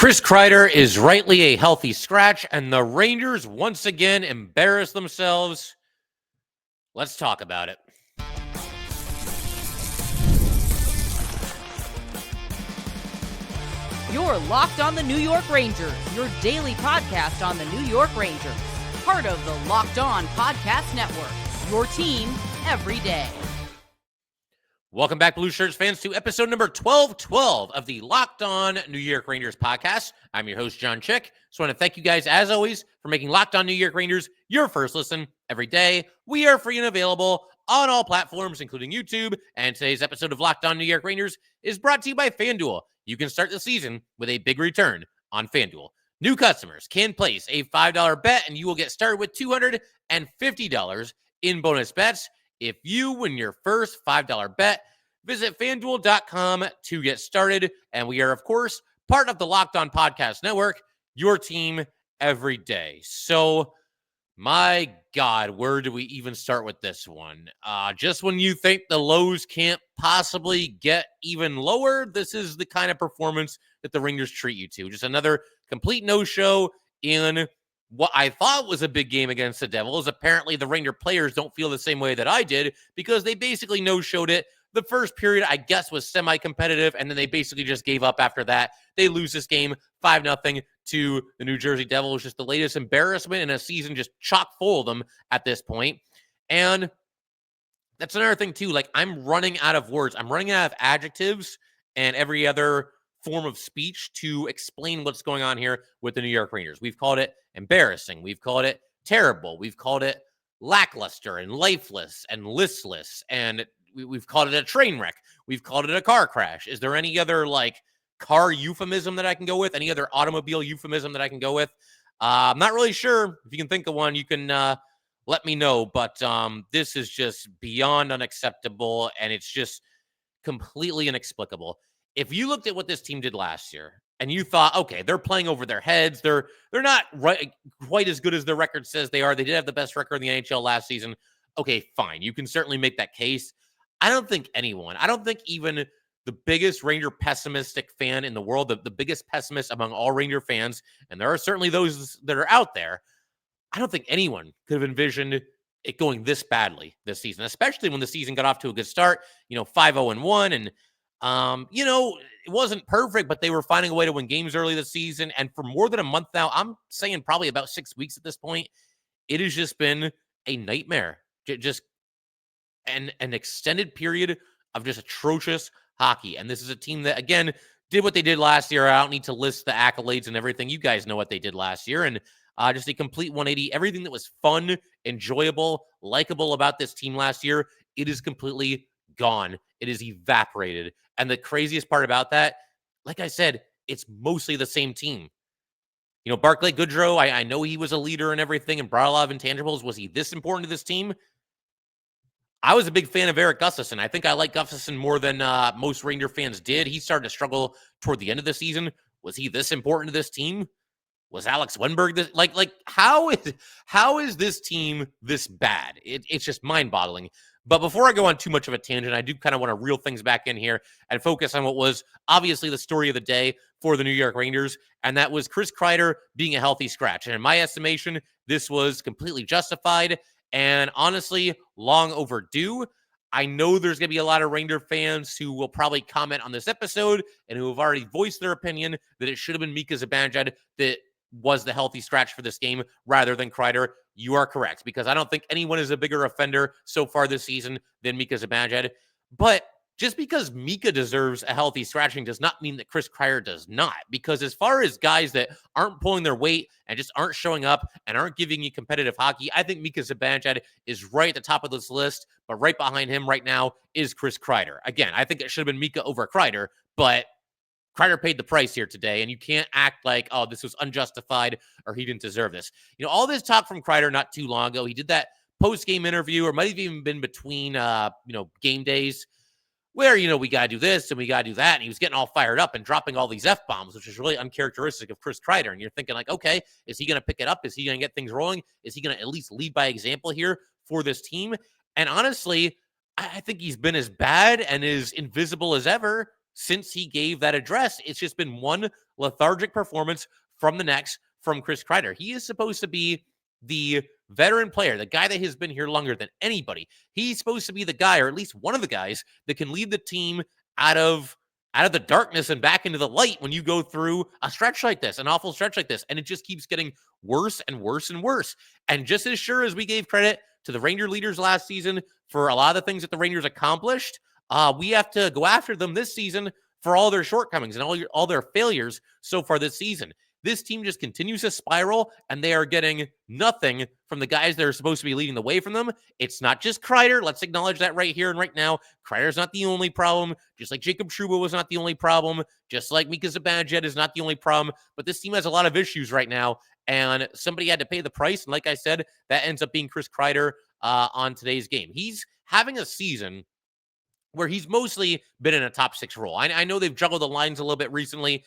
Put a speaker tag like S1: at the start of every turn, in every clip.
S1: Chris Kreider is rightly a healthy scratch, and the Rangers once again embarrass themselves. Let's talk about it.
S2: You're Locked on the New York Rangers, your daily podcast on the New York Rangers. Part of the Locked On Podcast Network, your team every day.
S1: Welcome back, Blue Shirts fans, to episode number 1212 of the Locked On New York Rangers podcast. I'm your host, John Chick. Just want to thank you guys, as always, for making Locked On New York Rangers your first listen every day. We are free and available on all platforms, including YouTube. And today's episode of Locked On New York Rangers is brought to you by FanDuel. You can start the season with a big return on FanDuel. New customers can place a $5 bet, and you will get started with $250 in bonus bets. If you win your first $5 bet, visit FanDuel.com to get started. And we are, of course, part of the Locked On Podcast Network, your team every day. So, my God, where do we even start with this one? Just when you think the lows can't possibly get even lower, this is the kind of performance that the Rangers treat you to. Just another complete no-show in what I thought was a big game against the Devils. Apparently, the Ranger players don't feel the same way that I did because they basically no-showed it. The first period, I guess, was semi-competitive, and then they basically just gave up after that. They lose this game 5-0 to the New Jersey Devils. Just the latest embarrassment in a season, just chock full of them at this point. And that's another thing, too. Like, I'm running out of words. I'm running out of adjectives and every other form of speech to explain what's going on here with the New York Rangers. We've called it embarrassing. We've called it terrible. We've called it lackluster and lifeless and listless. And we've called it a train wreck. We've called it a car crash. Is there any other car euphemism that I can go with? Any other automobile euphemism that I can go with? I'm not really sure. If you can think of one, you can let me know. But this is just beyond unacceptable, and it's just completely inexplicable. If you looked at what this team did last year and you thought, okay, they're playing over their heads, they're not quite as good as their record says they are. They did have the best record in the NHL last season. Okay, fine. You can certainly make that case. I don't think even the biggest Ranger pessimistic fan in the world, the biggest pessimist among all Ranger fans, and there are certainly those that are out there, I don't think anyone could have envisioned it going this badly this season, especially when the season got off to a good start, 5-0-1, and it wasn't perfect, but they were finding a way to win games early this season. And for more than a month now, I'm saying probably about 6 weeks at this point, it has just been a nightmare. Just an extended period of just atrocious hockey. And this is a team that, again, did what they did last year. I don't need to list the accolades and everything. You guys know what they did last year. And just a complete 180. Everything that was fun, enjoyable, likable about this team last year, it is completely gone. It is evaporated. And the craziest part about that, like I said, it's mostly the same team. Barclay Goodrow, I know he was a leader and everything and brought a lot of intangibles. Was he this important to this team? I was a big fan of Erik Gustafsson. I think I like Gustafsson more than most Ranger fans did. He started to struggle toward the end of the season. Was he this important to this team? Was Alex Wennberg this? How is this team this bad? It's just mind-boggling. But before I go on too much of a tangent, I do kind of want to reel things back in here and focus on what was obviously the story of the day for the New York Rangers, and that was Chris Kreider being a healthy scratch. And in my estimation, this was completely justified and honestly long overdue. I know there's going to be a lot of Ranger fans who will probably comment on this episode and who have already voiced their opinion that it should have been Mika Zibanejad that was the healthy scratch for this game rather than Kreider. You are correct, because I don't think anyone is a bigger offender so far this season than Mika Zibanejad. But just because Mika deserves a healthy scratching does not mean that Chris Kreider does not. Because as far as guys that aren't pulling their weight and just aren't showing up and aren't giving you competitive hockey, I think Mika Zibanejad is right at the top of this list. But right behind him right now is Chris Kreider. Again, I think it should have been Mika over Kreider, but Kreider paid the price here today, and you can't act like, oh, this was unjustified or he didn't deserve this. All this talk from Kreider not too long ago, he did that post-game interview, or might have even been between, game days, where, we got to do this and we got to do that. And he was getting all fired up and dropping all these F-bombs, which is really uncharacteristic of Chris Kreider. And you're thinking okay, is he going to pick it up? Is he going to get things rolling? Is he going to at least lead by example here for this team? And honestly, I think he's been as bad and as invisible as ever since he gave that address. It's just been one lethargic performance from the next from Chris Kreider. He is supposed to be the veteran player, the guy that has been here longer than anybody. He's supposed to be the guy, or at least one of the guys, that can lead the team out of the darkness and back into the light when you go through a stretch like this, an awful stretch like this. And it just keeps getting worse and worse and worse. And just as sure as we gave credit to the Ranger leaders last season for a lot of the things that the Rangers accomplished, we have to go after them this season for all their shortcomings and all their failures so far this season. This team just continues to spiral, and they are getting nothing from the guys that are supposed to be leading the way from them. It's not just Kreider. Let's acknowledge that right here and right now. Kreider's not the only problem, just like Jacob Trouba was not the only problem, just like Mika Zibanejad is not the only problem. But this team has a lot of issues right now, and somebody had to pay the price. And like I said, that ends up being Chris Kreider on today's game. He's having a season where he's mostly been in a top 6 role. I know they've juggled the lines a little bit recently.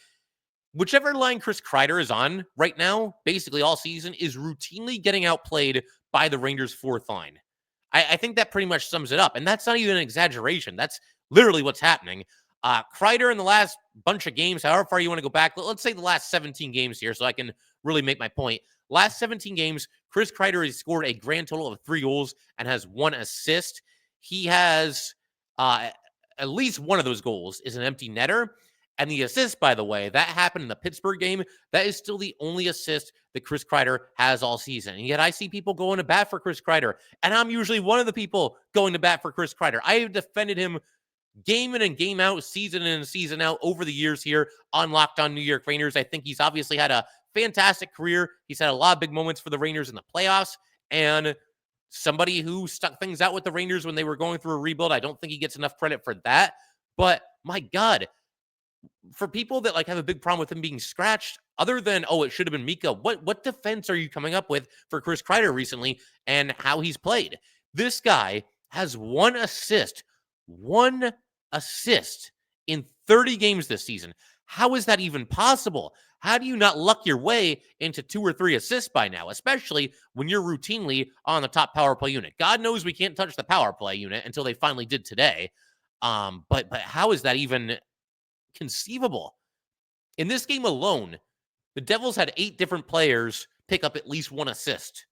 S1: Whichever line Chris Kreider is on right now, basically all season, is routinely getting outplayed by the Rangers' 4th line. I think that pretty much sums it up. And that's not even an exaggeration. That's literally what's happening. Kreider in the last bunch of games, however far you want to go back, let's say the last 17 games here so I can really make my point. Last 17 games, Chris Kreider has scored a grand total of 3 goals and has 1 assist. He has at least one of those goals is an empty netter. And the assist, by the way, that happened in the Pittsburgh game. That is still the only assist that Chris Kreider has all season. And yet I see people going to bat for Chris Kreider. And I'm usually one of the people going to bat for Chris Kreider. I have defended him game in and game out, season in and season out over the years here on Locked On New York Rangers. I think he's obviously had a fantastic career. He's had a lot of big moments for the Rangers in the playoffs. And somebody who stuck things out with the Rangers when they were going through a rebuild. I don't think he gets enough credit for that. But my God, for people that have a big problem with him being scratched, other than, it should have been Mika, what defense are you coming up with for Chris Kreider recently and how he's played? This guy has 1 assist in 30 games this season. How is that even possible? How do you not luck your way into 2 or 3 assists by now, especially when you're routinely on the top power play unit? God knows we can't touch the power play unit until they finally did today. But how is that even conceivable? In this game alone, the Devils had 8 different players pick up at least 1 assist.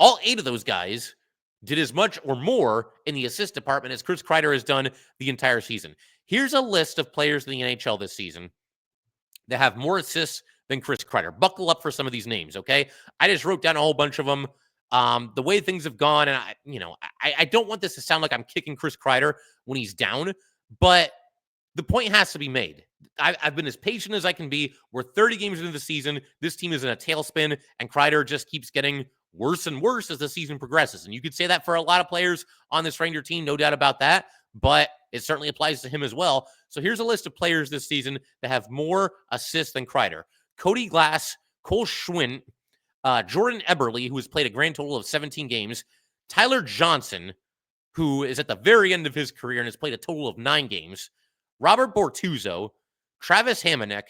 S1: All 8 of those guys did as much or more in the assist department as Chris Kreider has done the entire season. Here's a list of players in the NHL this season that have more assists than Chris Kreider. Buckle up for some of these names, okay? I just wrote down a whole bunch of them. The way things have gone, and I don't want this to sound like I'm kicking Chris Kreider when he's down, but the point has to be made. I've been as patient as I can be. We're 30 games into the season. This team is in a tailspin, and Kreider just keeps getting worse and worse as the season progresses. And you could say that for a lot of players on this Ranger team, no doubt about that, but it certainly applies to him as well. So here's a list of players this season that have more assists than Kreider. Cody Glass, Cole Schwinn, Jordan Eberle, who has played a grand total of 17 games, Tyler Johnson, who is at the very end of his career and has played a total of 9 games, Robert Bortuzzo, Travis Hamonic,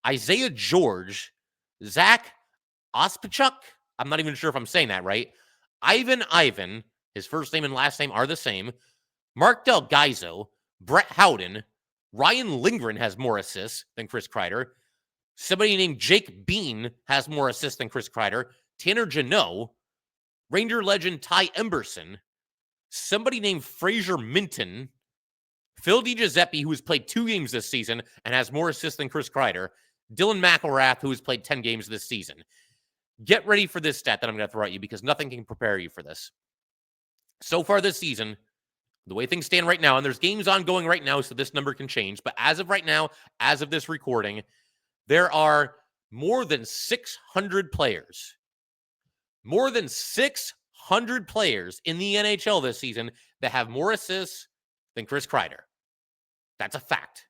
S1: Isaiah George, Zach Ospachuk, I'm not even sure if I'm saying that right, Ivan, his first name and last name are the same, Mark Del Gaizo, Brett Howden, Ryan Lindgren has more assists than Chris Kreider, somebody named Jake Bean has more assists than Chris Kreider, Tanner Jeannot, Ranger legend Ty Emberson, somebody named Fraser Minton, Phil DiGiuseppe, who has played 2 games this season and has more assists than Chris Kreider, Dylan McElrath, who has played 10 games this season. Get ready for this stat that I'm going to throw at you because nothing can prepare you for this. So far this season, the way things stand right now, and there's games ongoing right now, so this number can change, but as of right now, as of this recording, there are more than 600 players. More than 600 players in the NHL this season that have more assists than Chris Kreider. That's a fact.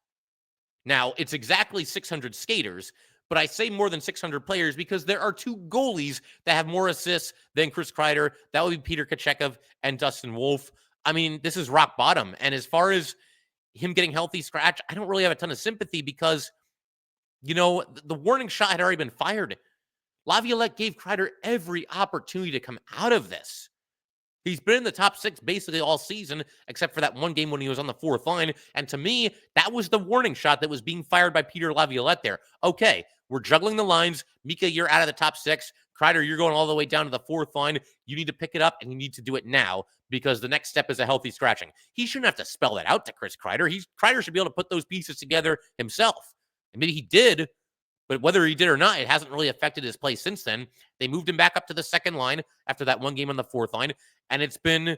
S1: Now, it's exactly 600 skaters, but I say more than 600 players because there are 2 goalies that have more assists than Chris Kreider. That would be Peter Kochetkov and Dustin Wolf. I mean, this is rock bottom. And as far as him getting healthy scratch, I don't really have a ton of sympathy because, the warning shot had already been fired. Laviolette gave Kreider every opportunity to come out of this. He's been in the top 6 basically all season, except for that one game when he was on the 4th line. And to me, that was the warning shot that was being fired by Peter Laviolette there. Okay, we're juggling the lines. Mika, you're out of the top 6. Kreider, you're going all the way down to the 4th line. You need to pick it up, and you need to do it now because the next step is a healthy scratching. He shouldn't have to spell that out to Chris Kreider. Kreider should be able to put those pieces together himself. And maybe he did, but whether he did or not, it hasn't really affected his play since then. They moved him back up to the 2nd line after that one game on the 4th line, and it's been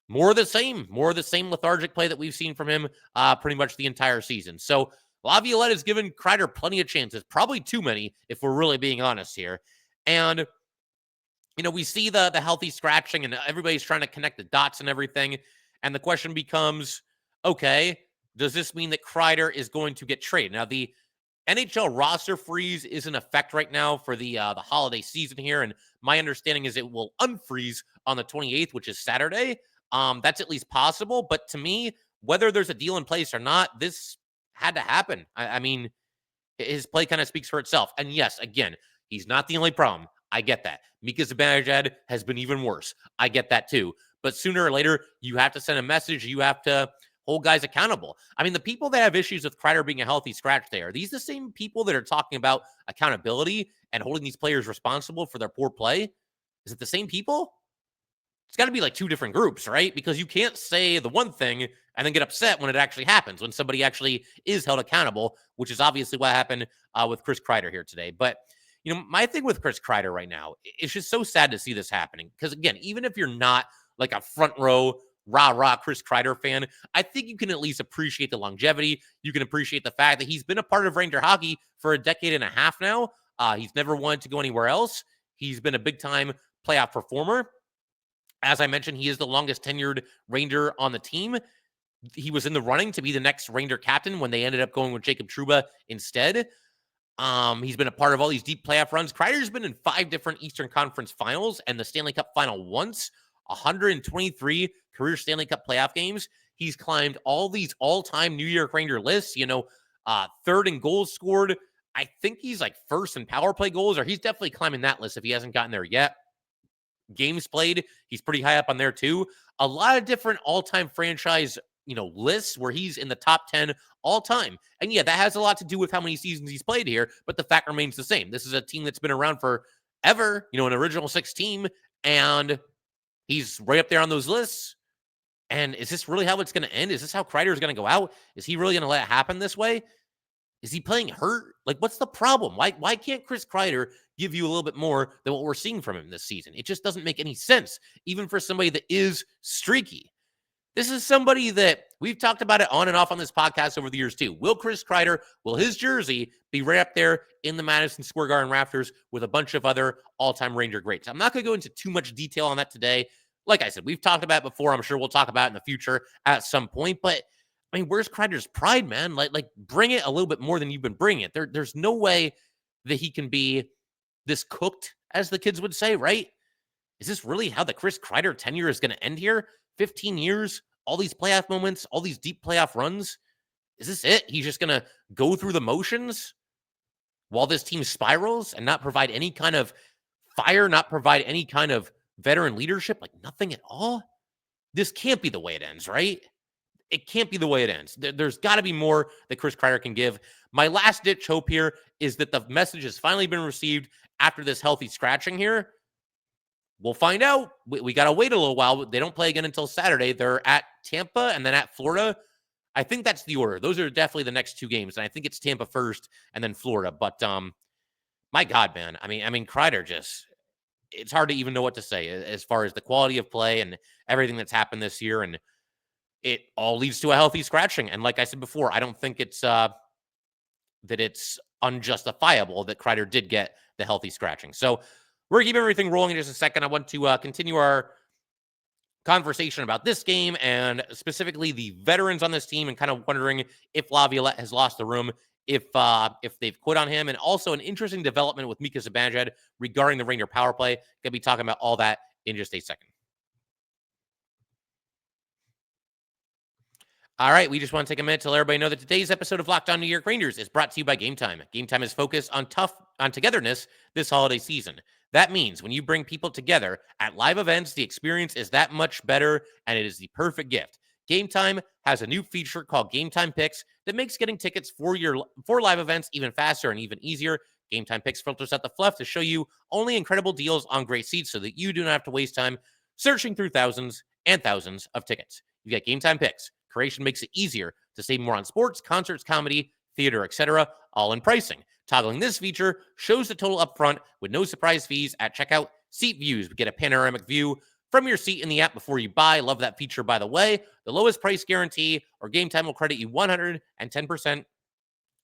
S1: more of the same lethargic play that we've seen from him pretty much the entire season. So Laviolette has given Kreider plenty of chances, probably too many if we're really being honest here. And, we see the healthy scratching and everybody's trying to connect the dots and everything. And the question becomes, okay, does this mean that Kreider is going to get traded? Now, the NHL roster freeze is in effect right now for the holiday season here, and my understanding is it will unfreeze on the 28th, which is Saturday. That's at least possible, but to me, whether there's a deal in place or not, this had to happen. I mean, his play kind of speaks for itself. And yes, again, he's not the only problem. I get that. Mika Zibanejad has been even worse. I get that too. But sooner or later, you have to send a message. You have to hold guys accountable. I mean, the people that have issues with Kreider being a healthy scratch there, are these the same people that are talking about accountability and holding these players responsible for their poor play? Is it the same people? It's got to be like 2 different groups, right? Because you can't say the one thing and then get upset when it actually happens, when somebody actually is held accountable, which is obviously what happened with Chris Kreider here today. But, my thing with Chris Kreider right now, it's just so sad to see this happening. Because again, even if you're not like a front row rah-rah Chris Kreider fan, I think you can at least appreciate the longevity. You can appreciate the fact that he's been a part of Ranger hockey for a decade and a half now. He's never wanted to go anywhere else. He's been a big-time playoff performer. As I mentioned, he is the longest tenured Ranger on the team. He was in the running to be the next Ranger captain when they ended up going with Jacob Trouba instead. He's been a part of all these deep playoff runs. Kreider's been in 5 different Eastern Conference finals and the Stanley Cup final once, 123 career Stanley Cup playoff games. He's climbed all these all-time New York Ranger lists, 3rd in goals scored. I think he's like 1st in power play goals, or he's definitely climbing that list if he hasn't gotten there yet. Games played, he's pretty high up on there too. A lot of different all-time franchise, lists where he's in the top 10 all time. And yeah, that has a lot to do with how many seasons he's played here, but the fact remains the same. This is a team that's been around forever, an original 6 team, and he's right up there on those lists. And is this really how it's going to end? Is this how Kreider is going to go out? Is he really going to let it happen this way? Is he playing hurt? Like, what's the problem? Why can't Chris Kreider give you a little bit more than what we're seeing from him this season? It just doesn't make any sense, even for somebody that is streaky. This is somebody that we've talked about it on and off on this podcast over the years too. Will Chris Kreider, will his jersey be right up there in the Madison Square Garden rafters with a bunch of other all-time Ranger greats? I'm not going to go into too much detail on that today. Like I said, we've talked about it before. I'm sure we'll talk about it in the future at some point. But, I mean, where's Kreider's pride, man? Like bring it a little bit more than you've been bringing it. There's no way that he can be this cooked, as the kids would say, right? Is this really how the Chris Kreider tenure is going to end here? 15 years, all these playoff moments, all these deep playoff runs. Is this it? He's just going to go through the motions while this team spirals and not provide any kind of fire, not provide any kind of veteran leadership, like nothing at all? This can't be the way it ends, right? It can't be the way it ends. There's got to be more that Chris Kreider can give. My last ditch hope here is that the message has finally been received after this healthy scratching here. We'll find out. We got to wait a little while. They don't play again until Saturday. They're at Tampa and then at Florida. I think that's the order. Those are definitely the next 2 games. And I think it's Tampa first and then Florida. But my God, man. I mean, Kreider just, it's hard to even know what to say as far as the quality of play and everything that's happened this year. And it all leads to a healthy scratching. And like I said before, I don't think it's that it's unjustifiable that Kreider did get the healthy scratching. So we're going to keep everything rolling in just a second. I want to continue our conversation about this game and specifically the veterans on this team and kind of wondering if Laviolette has lost the room, if they've quit on him, and also an interesting development with Mika Zibanejad regarding the Ranger power play. Going to be talking about all that in just a second. All right, we just want to take a minute to let everybody know that today's episode of Locked On New York Rangers is brought to you by Gametime. Gametime is focused on togetherness this holiday season. That means when you bring people together at live events, the experience is that much better, and it is the perfect gift. Gametime has a new feature called Gametime Picks that makes getting tickets for live events even faster and even easier. Gametime Picks filters out the fluff to show you only incredible deals on great seats so that you do not have to waste time searching through thousands and thousands of tickets. You get Gametime Picks. Creation makes it easier to save more on sports, concerts, comedy, theater, etc., all in pricing. Toggling this feature shows the total upfront with no surprise fees at checkout. Seat views, get a panoramic view from your seat in the app before you buy. Love that feature, by the way. The lowest price guarantee or Gametime will credit you 110%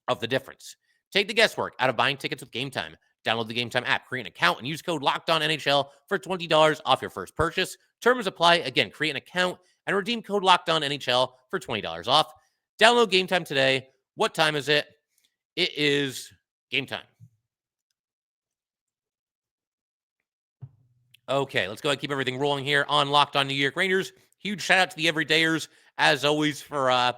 S1: of the difference. Take the guesswork out of buying tickets with Gametime. Download the Gametime app, create an account, and use code LOCKEDONNHL for $20 off your first purchase. Terms apply. Again, create an account and redeem code LOCKEDONNHL for $20 off. Download Gametime today. What time is it? It is Gametime. Okay, let's go ahead and keep everything rolling here on Locked On New York Rangers. Huge shout out to the everydayers, as always, for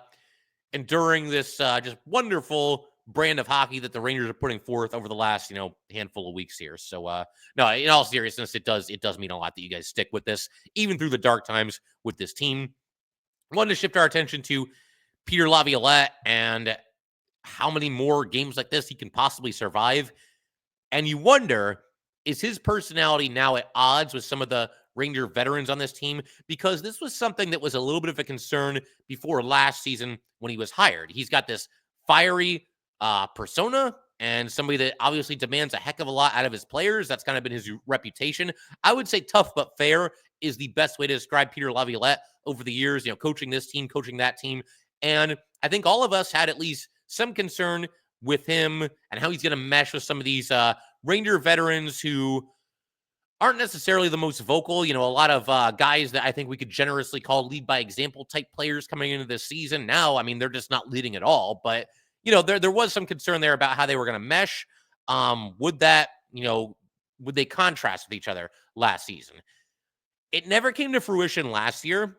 S1: enduring this just wonderful brand of hockey that the Rangers are putting forth over the last, handful of weeks here. So, no, in all seriousness, it does mean a lot that you guys stick with this, even through the dark times with this team. I wanted to shift our attention to Peter Laviolette and how many more games like this he can possibly survive. And you wonder, is his personality now at odds with some of the Ranger veterans on this team? Because this was something that was a little bit of a concern before last season when he was hired. He's got this fiery persona and somebody that obviously demands a heck of a lot out of his players. That's kind of been his reputation. I would say tough but fair is the best way to describe Peter Laviolette over the years, coaching this team, coaching that team. And I think all of us had at least some concern with him and how he's going to mesh with some of these Ranger veterans who aren't necessarily the most vocal. A lot of guys that I think we could generously call lead by example type players coming into this season. Now, I mean, they're just not leading at all. But, there was some concern there about how they were going to mesh. Would they contrast with each other last season? It never came to fruition last year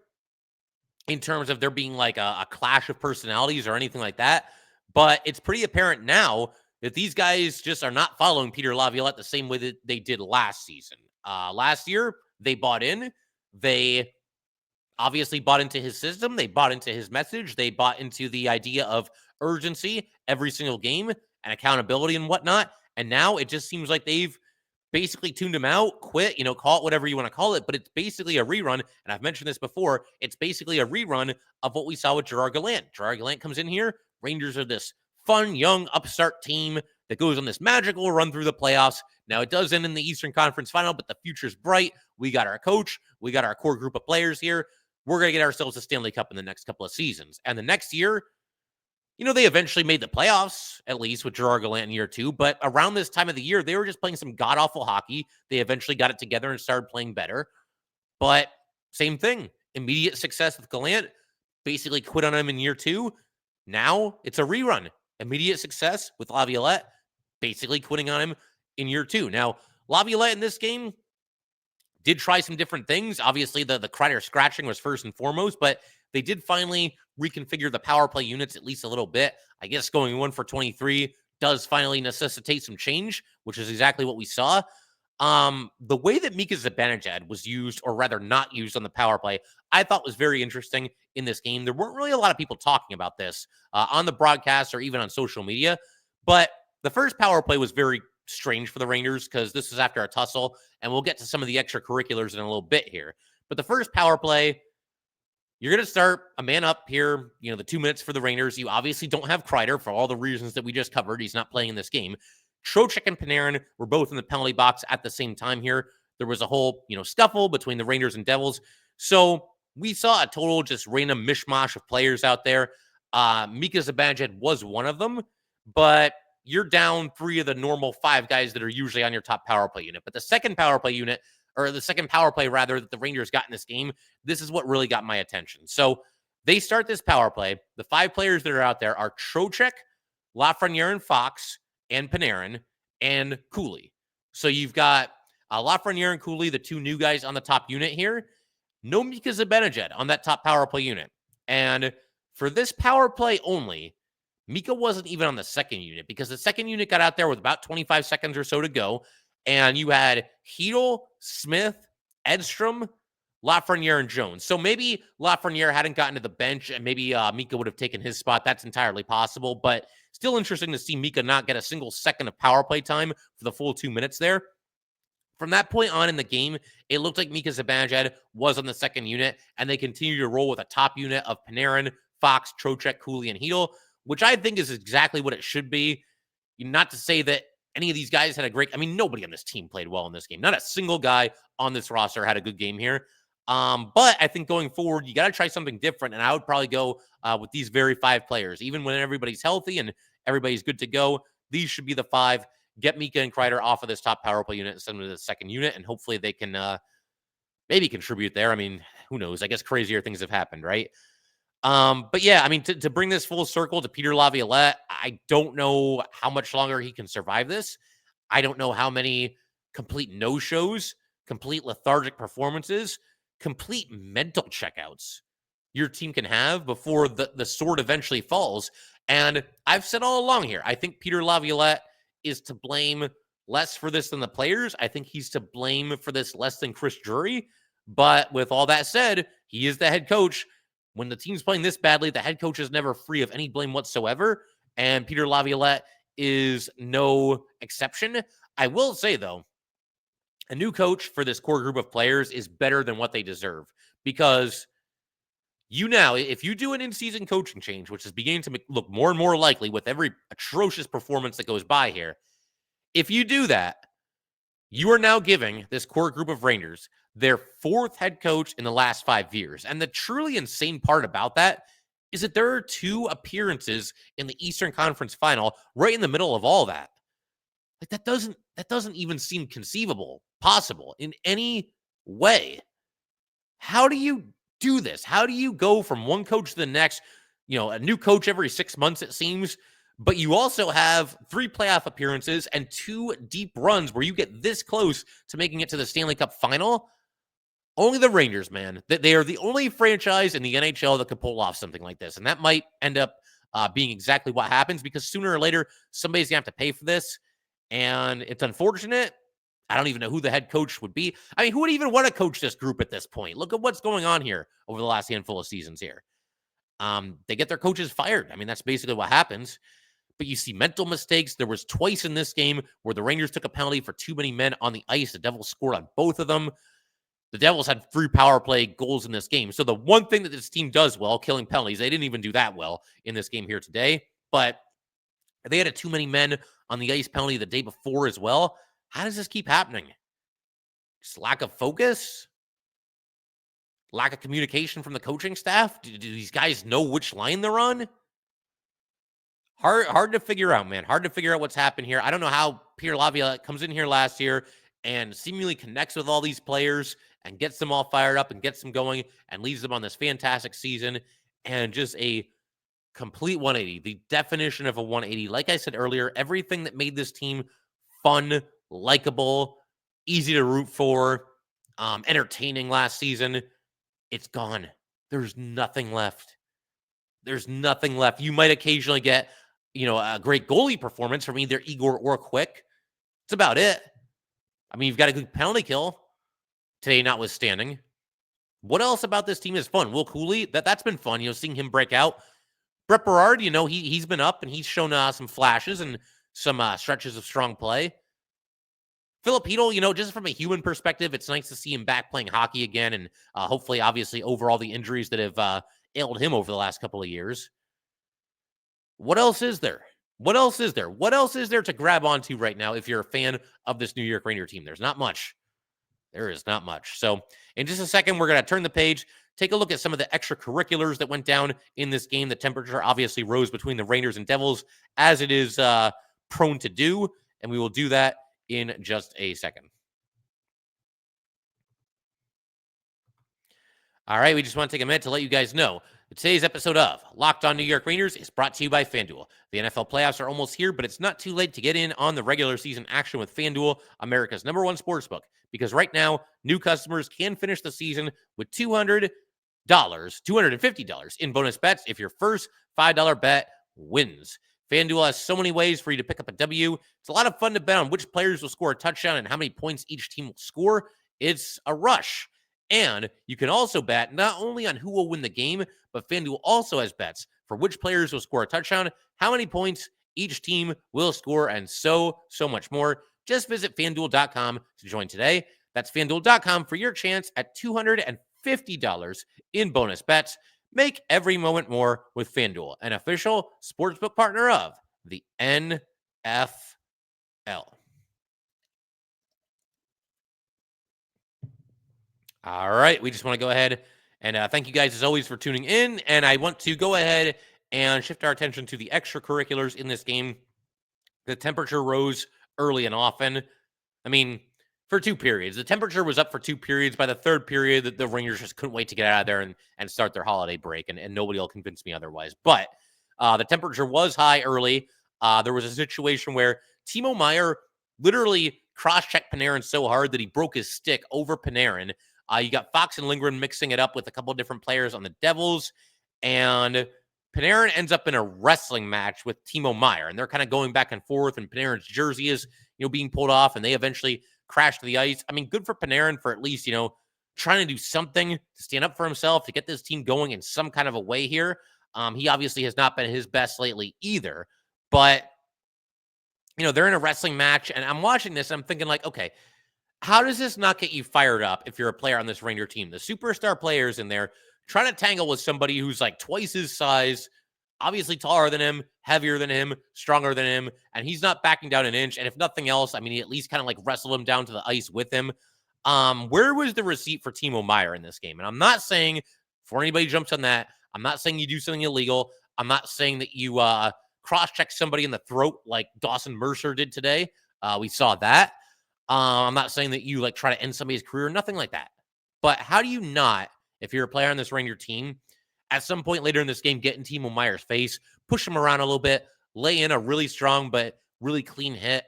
S1: in terms of there being like a clash of personalities or anything like that. But it's pretty apparent now that these guys just are not following Peter Laviolette the same way that they did last season. Last year, they bought in. They obviously bought into his system. They bought into his message. They bought into the idea of urgency every single game and accountability and whatnot. And now it just seems like they've basically tuned him out, quit, call it whatever you want to call it. But it's basically a rerun. And I've mentioned this before. It's basically a rerun of what we saw with Gerard Gallant. Gerard Gallant comes in here. Rangers are this fun, young, upstart team that goes on this magical run through the playoffs. Now, it does end in the Eastern Conference Final, but the future's bright. We got our coach. We got our core group of players here. We're going to get ourselves a Stanley Cup in the next couple of seasons. And the next year, they eventually made the playoffs, at least with Gerard Gallant in year 2. But around this time of the year, they were just playing some god-awful hockey. They eventually got it together and started playing better. But same thing. Immediate success with Gallant. Basically quit on him in year 2. Now it's a rerun. Immediate success with Laviolette, basically quitting on him in year 2. Now, Laviolette in this game did try some different things. Obviously, the Kreider scratching was first and foremost, but they did finally reconfigure the power play units at least a little bit. I guess going 1 for 23 does finally necessitate some change, which is exactly what we saw. The way that Mika Zibanejad was used, or rather not used on the power play, I thought was very interesting in this game. There weren't really a lot of people talking about this on the broadcast or even on social media, but the first power play was very strange for the Rangers because this is after a tussle, and we'll get to some of the extracurriculars in a little bit here. But the first power play, you're going to start a man up here, the 2 minutes for the Rangers. You obviously don't have Kreider for all the reasons that we just covered. He's not playing in this game. Trocheck and Panarin were both in the penalty box at the same time here. There was a whole, scuffle between the Rangers and Devils. So we saw a total just random mishmash of players out there. Mika Zibanejad was one of them, but you're down 3 of the normal 5 guys that are usually on your top power play unit. But the second power play unit, or the second power play rather, that the Rangers got in this game, this is what really got my attention. So they start this power play. The 5 players that are out there are Trocheck, Lafreniere and Fox, and Panarin, and Cooley. So you've got Lafreniere and Cooley, the 2 new guys on the top unit here. No Mika Zibanejad on that top power play unit. And for this power play only, Mika wasn't even on the second unit because the second unit got out there with about 25 seconds or so to go. and you had Hedl, Smith, Edstrom, Lafreniere, and Jones. So maybe Lafreniere hadn't gotten to the bench, and maybe Mika would have taken his spot. That's entirely possible, but still interesting to see Mika not get a single second of power play time for the full 2 minutes there. From that point on in the game, it looked like Mika Zibanejad was on the second unit, and they continue to roll with a top unit of Panarin, Fox, Trocheck, Cooley, and Hedl, which I think is exactly what it should be. Not to say that any of these guys had a great... I mean, nobody on this team played well in this game. Not a single guy on this roster had a good game here. But I think going forward, you got to try something different, and I would probably go with these very 5 players. Even when everybody's healthy and everybody's good to go, these should be the 5. Get Mika and Kreider off of this top power play unit and send them to the second unit, and hopefully they can maybe contribute there. I mean, who knows? I guess crazier things have happened, right? But yeah, I mean, to bring this full circle to Peter Laviolette, I don't know how much longer he can survive this. I don't know how many complete no-shows, complete lethargic performances, complete mental checkouts your team can have before the sword eventually falls. And I've said all along here, I think Peter Laviolette is to blame less for this than the players. I think he's to blame for this less than Chris Drury. But with all that said, he is the head coach. When the team's playing this badly, the head coach is never free of any blame whatsoever. And Peter Laviolette is no exception. I will say, though, a new coach for this core group of players is better than what they deserve. Because if you do an in-season coaching change, which is beginning to look more and more likely with every atrocious performance that goes by here, if you do that, you are now giving this core group of Rangers their 4th head coach in the last 5 years. And the truly insane part about that is that there are 2 appearances in the Eastern Conference Final right in the middle of all that. Like that doesn't even seem conceivable, possible in any way. How do you do this? How do you go from one coach to the next? A new coach every 6 months, it seems, but you also have 3 playoff appearances and 2 deep runs where you get this close to making it to the Stanley Cup final. Only the Rangers, man. They are the only franchise in the NHL that could pull off something like this. And that might end up being exactly what happens, because sooner or later, somebody's going to have to pay for this. And it's unfortunate. I don't even know who the head coach would be. I mean, who would even want to coach this group at this point? Look at what's going on here over the last handful of seasons here. They get their coaches fired. I mean, that's basically what happens. But you see mental mistakes. There was twice in this game where the Rangers took a penalty for too many men on the ice. The Devils scored on both of them. The Devils had 3 power play goals in this game. So the one thing that this team does well, killing penalties, they didn't even do that well in this game here today. But they had a too many men on the ice penalty the day before as well. How does this keep happening? Just lack of focus? Lack of communication from the coaching staff? Do these guys know which line they're on? Hard to figure out, man. Hard to figure out what's happened here. I don't know how Peter Laviolette comes in here last year and seemingly connects with all these players and gets them all fired up and gets them going and leads them on this fantastic season, and just a complete 180. The definition of a 180. Like I said earlier, everything that made this team fun, likable, easy to root for, entertaining last season, it's gone. There's nothing left. There's nothing left. You might occasionally get, a great goalie performance from either Igor or Quick. That's about it. I mean, you've got a good penalty kill today, notwithstanding. What else about this team is fun? Will Cooley, that's been fun, seeing him break out. Brett Berard, he's been up and he's shown some flashes and some stretches of strong play. Philip Hedl, just from a human perspective, it's nice to see him back playing hockey again, and hopefully, obviously, over all the injuries that have ailed him over the last couple of years. What else is there? What else is there? What else is there to grab onto right now if you're a fan of this New York Ranger team? There's not much. There is not much. So in just a second, we're going to turn the page, take a look at some of the extracurriculars that went down in this game. The temperature obviously rose between the Rangers and Devils, as it is prone to do, and we will do that in just a second. All right, we just want to take a minute to let you guys know today's episode of Locked On New York Rangers is brought to you by FanDuel. The NFL playoffs are almost here, but it's not too late to get in on the regular season action with FanDuel, America's #1 sportsbook. Because right now, new customers can finish the season with $250 in bonus bets if your first $5 bet wins. FanDuel has so many ways for you to pick up a W. It's a lot of fun to bet on which players will score a touchdown and how many points each team will score. It's a rush. And you can also bet not only on who will win the game, but FanDuel also has bets for which players will score a touchdown, how many points each team will score, and so much more. Just visit FanDuel.com to join today. That's FanDuel.com for your chance at $250 in bonus bets. Make every moment more with FanDuel, an official sportsbook partner of the NFL. All right, we just want to go ahead and thank you guys as always for tuning in. And I want to go ahead and shift our attention to the extracurriculars in this game. The temperature rose early and often. I mean, for 2 periods. The temperature was up for 2 periods. By the 3rd period, the Rangers just couldn't wait to get out of there and start their holiday break, and nobody will convince me otherwise. But the temperature was high early. There was a situation where Timo Meier literally cross-checked Panarin so hard that he broke his stick over Panarin. You got Fox and Lindgren mixing it up with a couple of different players on the Devils, and Panarin ends up in a wrestling match with Timo Meier, and they're kind of going back and forth, and Panarin's jersey is, being pulled off, and they eventually crash to the ice. I mean, good for Panarin for at least, trying to do something to stand up for himself, to get this team going in some kind of a way here. He obviously has not been his best lately either, but, they're in a wrestling match, and I'm watching this, and I'm thinking like, okay, how does this not get you fired up if you're a player on this Ranger team? The superstar players in there trying to tangle with somebody who's like twice his size, obviously taller than him, heavier than him, stronger than him, and he's not backing down an inch. And if nothing else, I mean, he at least kind of like wrestled him down to the ice with him. Where was the receipt for Timo Meier in this game? And I'm not saying, before anybody jumps on that, I'm not saying you do something illegal. I'm not saying that you cross-check somebody in the throat like Dawson Mercer did today. We saw that. I'm not saying that you like try to end somebody's career, nothing like that. But how do you not, if you're a player on this Ranger team, at some point later in this game, get in Timo Meier's face, push him around a little bit, lay in a really strong but really clean hit,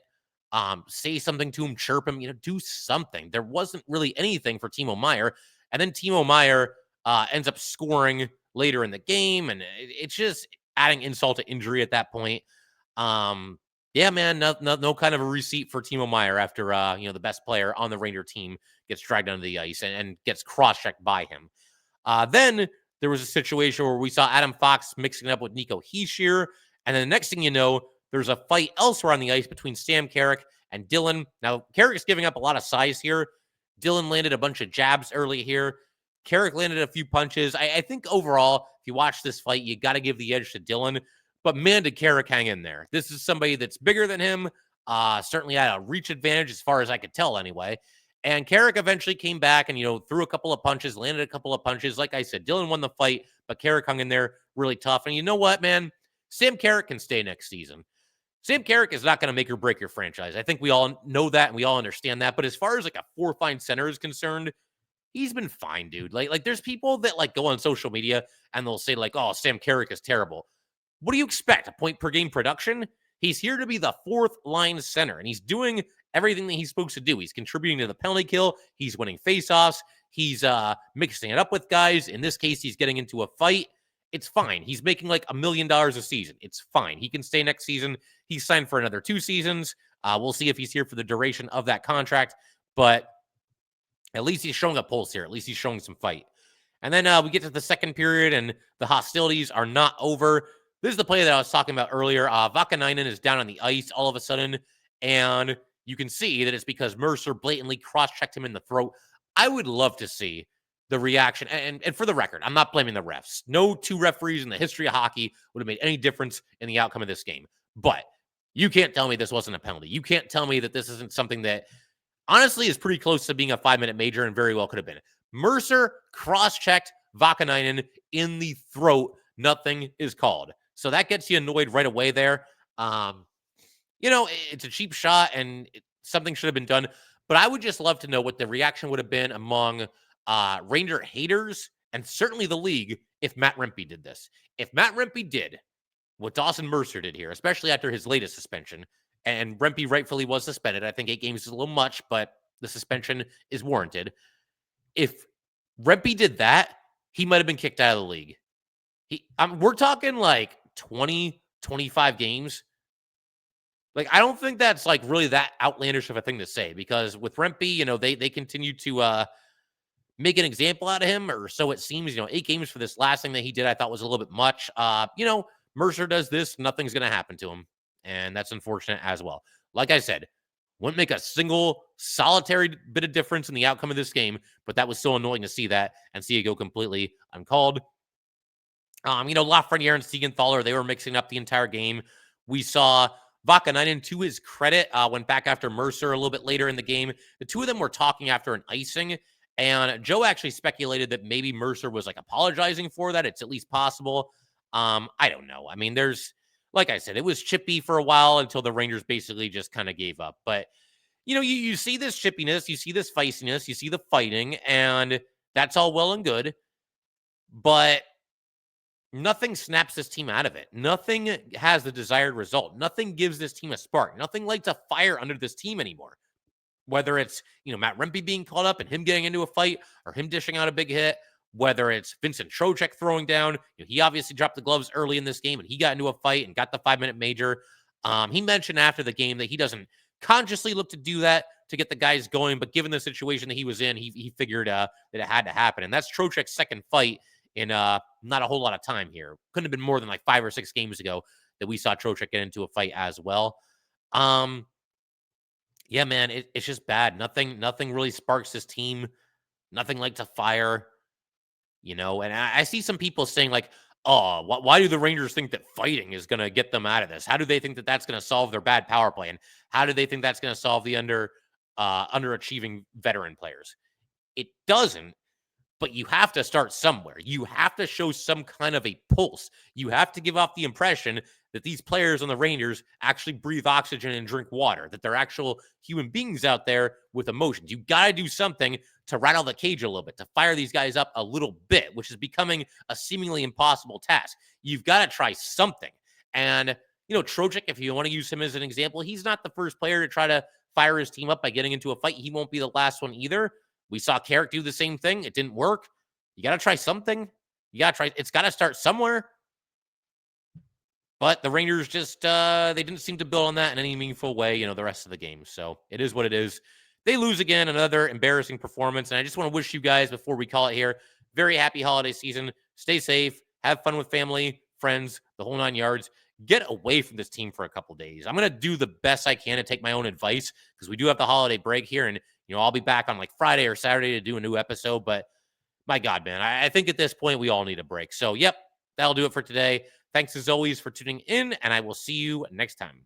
S1: say something to him, chirp him, do something. There wasn't really anything for Timo Meier. And then Timo Meier ends up scoring later in the game, and it's just adding insult to injury at that point. Yeah, man, no kind of a receipt for Timo Meier after, the best player on the Ranger team gets dragged onto the ice and gets cross-checked by him. Then there was a situation where we saw Adam Fox mixing it up with Nico Hischier, and then the next thing you know, there's a fight elsewhere on the ice between Sam Carrick and Dylan. Now, Carrick's giving up a lot of size here. Dylan landed a bunch of jabs early here. Carrick landed a few punches. I think overall, if you watch this fight, you got to give the edge to Dylan. But man, did Carrick hang in there. This is somebody that's bigger than him, certainly had a reach advantage as far as I could tell anyway. And Carrick eventually came back and, threw a couple of punches, landed a couple of punches. Like I said, Dylan won the fight, but Carrick hung in there really tough. And you know what, man? Sam Carrick can stay next season. Sam Carrick is not going to make or break your franchise. I think we all know that and we all understand that. But as far as like a 4-fine center is concerned, he's been fine, dude. Like there's people that like go on social media and they'll say like, oh, Sam Carrick is terrible. What do you expect? A point per game production? He's here to be the 4th line center, and he's doing everything that he's supposed to do. He's contributing to the penalty kill. He's winning faceoffs. He's mixing it up with guys. In this case, he's getting into a fight. It's fine. He's making like $1 million a season. It's fine. He can stay next season. He's signed for another 2 seasons. We'll see if he's here for the duration of that contract, but at least he's showing a pulse here. At least he's showing some fight. And then we get to the second period, and the hostilities are not over. This is the play that I was talking about earlier. Vakanainen is down on the ice all of a sudden, and you can see that it's because Mercer blatantly cross-checked him in the throat. I would love to see the reaction. And for the record, I'm not blaming the refs. No 2 referees in the history of hockey would have made any difference in the outcome of this game. But you can't tell me this wasn't a penalty. You can't tell me that this isn't something that honestly is pretty close to being a 5-minute major and very well could have been. Mercer cross-checked Vakanainen in the throat. Nothing is called. So that gets you annoyed right away there. It's a cheap shot and something should have been done. But I would just love to know what the reaction would have been among Ranger haters and certainly the league if Matt Rempe did this. If Matt Rempe did what Dawson Mercer did here, especially after his latest suspension, and Rempe rightfully was suspended. I think 8 games is a little much, but the suspension is warranted. If Rempe did that, he might have been kicked out of the league. We're talking like 20, 25 games. Like, I don't think that's like really that outlandish of a thing to say, because with Rempe, they continue to make an example out of him, or so it seems. 8 games for this last thing that he did, I thought was a little bit much. Mercer does this, nothing's going to happen to him, and that's unfortunate as well. Like I said, wouldn't make a single solitary bit of difference in the outcome of this game, but that was so annoying to see that and see it go completely uncalled. Lafreniere and Siegenthaler, they were mixing up the entire game. We saw Vakanainen, to his credit, went back after Mercer a little bit later in the game. The two of them were talking after an icing, and Joe actually speculated that maybe Mercer was like apologizing for that. It's at least possible. I don't know. I mean, like I said, it was chippy for a while until the Rangers basically just kind of gave up. But, you see this chippiness, you see this feistiness, you see the fighting, and that's all well and good. But nothing snaps this team out of it. Nothing has the desired result. Nothing gives this team a spark. Nothing lights a fire under this team anymore. Whether it's, Matt Rempe being called up and him getting into a fight, or him dishing out a big hit, whether it's Vincent Trocheck throwing down. He obviously dropped the gloves early in this game and he got into a fight and got the 5-minute major. He mentioned after the game that he doesn't consciously look to do that to get the guys going, but given the situation that he was in, he figured that it had to happen. And that's Trocheck's second fight in not a whole lot of time here. Couldn't have been more than like 5 or 6 games ago that we saw Trocheck get into a fight as well. Yeah, man, it's just bad. Nothing really sparks this team. Nothing lights a fire, and I see some people saying like, oh, why do the Rangers think that fighting is going to get them out of this? How do they think that that's going to solve their bad power play? And how do they think that's going to solve the underachieving veteran players? It doesn't. But you have to start somewhere. You have to show some kind of a pulse. You have to give off the impression that these players on the Rangers actually breathe oxygen and drink water, that they're actual human beings out there with emotions. You got to do something to rattle the cage a little bit, to fire these guys up a little bit, which is becoming a seemingly impossible task. You've got to try something. And, Trocheck, if you want to use him as an example, he's not the first player to try to fire his team up by getting into a fight. He won't be the last one either. We saw Carrick do the same thing. It didn't work. You got to try something. It's got to start somewhere. But the Rangers just, they didn't seem to build on that in any meaningful way, the rest of the game. So it is what it is. They lose again, another embarrassing performance. And I just want to wish you guys, before we call it here, very happy holiday season. Stay safe. Have fun with family, friends, the whole 9 yards. Get away from this team for a couple days. I'm going to do the best I can to take my own advice, because we do have the holiday break here, and I'll be back on like Friday or Saturday to do a new episode. But my God, man, I think at this point we all need a break. So, yep, that'll do it for today. Thanks as always for tuning in, and I will see you next time.